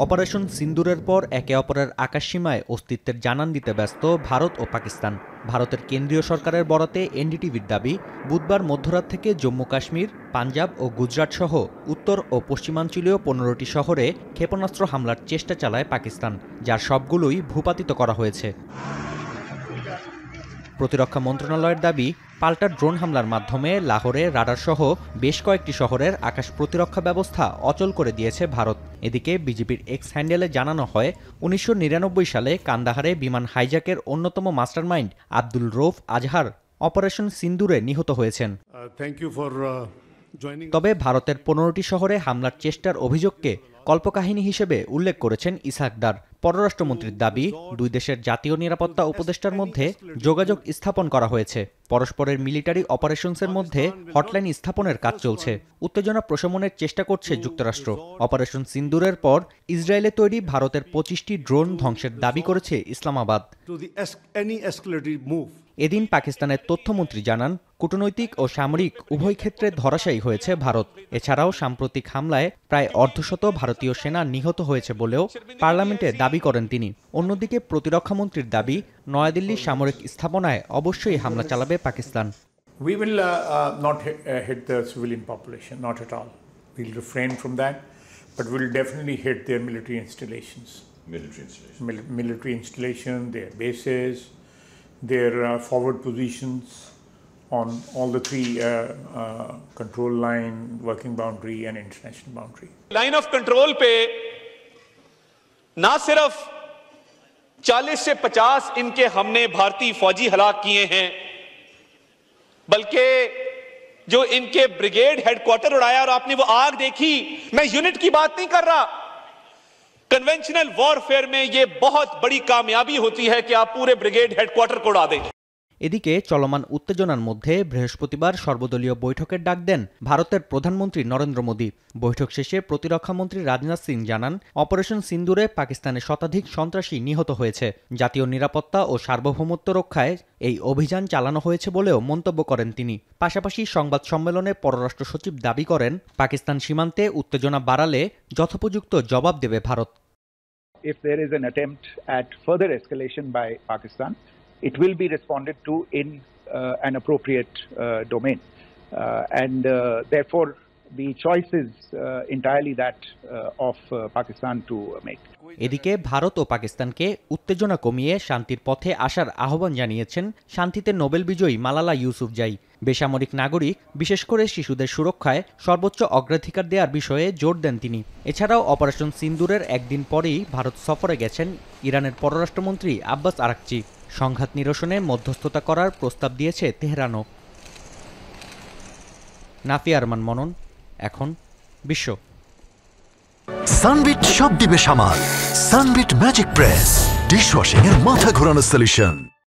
Operation সিন্দুরের পর একে অপরের আকাশসীমায় অস্তিত্বের জানান দিতে ব্যস্ত ভারত ও পাকিস্তান। ভারতের কেন্দ্রীয় সরকারের বরাতে এনডিটিভির দাবি, বুধবার মধ্যরাত থেকে জম্মু কাশ্মীর, পাঞ্জাব ও গুজরাট সহ উত্তর ও পশ্চিমাঞ্চলীয় 15টি শহরে ক্ষেপণাস্ত্র হামলার চেষ্টা চালায় পাকিস্তান, যার সবগুলোই ভূপাতিত করা হয়েছে। প্রতিরক্ষা মন্ত্রণালয়ের দাবি, পাল্টা ড্রোন হামলার মাধ্যমে লাহোরে রাডারসহ বেশ কয়েকটি শহরের আকাশ প্রতিরক্ষা ব্যবস্থা অচল করে দিয়েছে ভারত। এদিকে বিজেপির এক্স হ্যান্ডেলে জানানো হয়, 1999 সালে কান্দাহারে বিমান হাইজ্যাকের অন্যতম মাস্টারমাইন্ড আব্দুল রৌফ আজহার অপারেশন সিন্দুরে নিহত হয়েছেন। তবে ভারতের 15টি শহরে হামলার চেষ্টার অভিযোগকে কল্পকাহিনী হিসেবে উল্লেখ করেছেন ইসহাক ডার। পররাষ্ট্রমন্ত্রীর দাবি, দুই দেশের জাতীয় নিরাপত্তা উপদেষ্টার মধ্যে যোগাযোগ স্থাপন করা হয়েছে। পরস্পরের মিলিটারি অপারেশনসের মধ্যে হটলাইন স্থাপনের কাজ চলছে। উত্তেজনা প্রশমনের চেষ্টা করছে যুক্তরাষ্ট্র। অপারেশন সিন্দুরের পর ইসরায়েলে তৈরি ভারতের 25টি ড্রোন ধ্বংসের দাবি করেছে ইসলামাবাদ। এদিন পাকিস্তানের তথ্যমন্ত্রী জানান, কূটনৈতিক ও সামরিক উভয় ক্ষেত্রে ধরাশায়ী হয়েছে ভারত। এছাড়াও সাম্প্রতিক হামলায় প্রায় অর্ধশত ভারতীয় সেনা নিহত হয়েছে বলেও পার্লামেন্টে দাবি করেন তিনি। অন্যদিকে প্রতিরক্ষামন্ত্রীর দাবি, নয়াদিল্লির সামরিক স্থাপনায় অবশ্যই হামলা চালাবে Pakistan. We will not hit the civilian population, not at all. We'll refrain from that, but we'll definitely hit their military installations. Military installation, their bases, their forward positions on all the three control line, working boundary and international boundary. Line of control पे ना सिर्फ 40 से 50 इनके हमने भारतीय फौजी हलाक किए हैं, बल्कि जो इनके ब्रिगेड हेडक्वार्टर उड़ाया और आपने वो आग देखी, मैं यूनिट की बात नहीं कर रहा। कन्वेंशनल वॉरफेयर में ये बहुत बड़ी कामयाबी होती है कि आप पूरे ब्रिगेड हेडक्वार्टर को उड़ा दें। এদিকে চলমান উত্তেজনার মধ্যে বৃহস্পতিবার সর্বদলীয় বৈঠকের ডাক দেন ভারতের প্রধানমন্ত্রী নরেন্দ্র মোদী। বৈঠক শেষে প্রতিরক্ষামন্ত্রী রাজনাথ সিং জানান, অপারেশন সিন্দুরে পাকিস্তানের শতাধিক সন্ত্রাসী নিহত হয়েছে। জাতীয় নিরাপত্তা ও সার্বভৌমত্ব রক্ষায় এই অভিযান চালানো হয়েছে বলেও মন্তব্য করেন তিনি। পাশাপাশি সংবাদ সম্মেলনে পররাষ্ট্র সচিব দাবি করেন, পাকিস্তান সীমান্তে উত্তেজনা বাড়ালে যথোপযুক্ত জবাব দেবে Bharat. If there is an attempt at further escalation by Pakistan, it will be responded to in an appropriate domain, and therefore the choice is entirely that of Pakistan to make. এদিকে ভারত ও পাকিস্তানকে উত্তেজনা কমিয়ে শান্তির পথে আসার আহ্বান জানিয়েছেন শান্তিতে নোবেল বিজয়ী মালালা ইউসুফজাই। বেসামরিক নাগরিক, বিশেষ করে শিশুদের সুরক্ষায় সর্বোচ্চ অগ্রাধিকার দেওয়ার বিষয়ে জোর দেন তিনি। এছাড়াও অপারেশন সিন্দুরের একদিন পরেই ভারত সফরে গেছেন ইরানের পররাষ্ট্রমন্ত্রী আব্বাস আরাকচি। সংঘাত নিরসনে মধ্যস্থতা করার প্রস্তাব দিয়েছে তেহরানও। নাফিয়া আরমান মনন, এখন বিশ্ব। সানবিট সব দিবে সামাল। সানবিট ম্যাজিক প্রেস ডিশওয়াশিং এর মাথা ঘোরানো সলিউশন।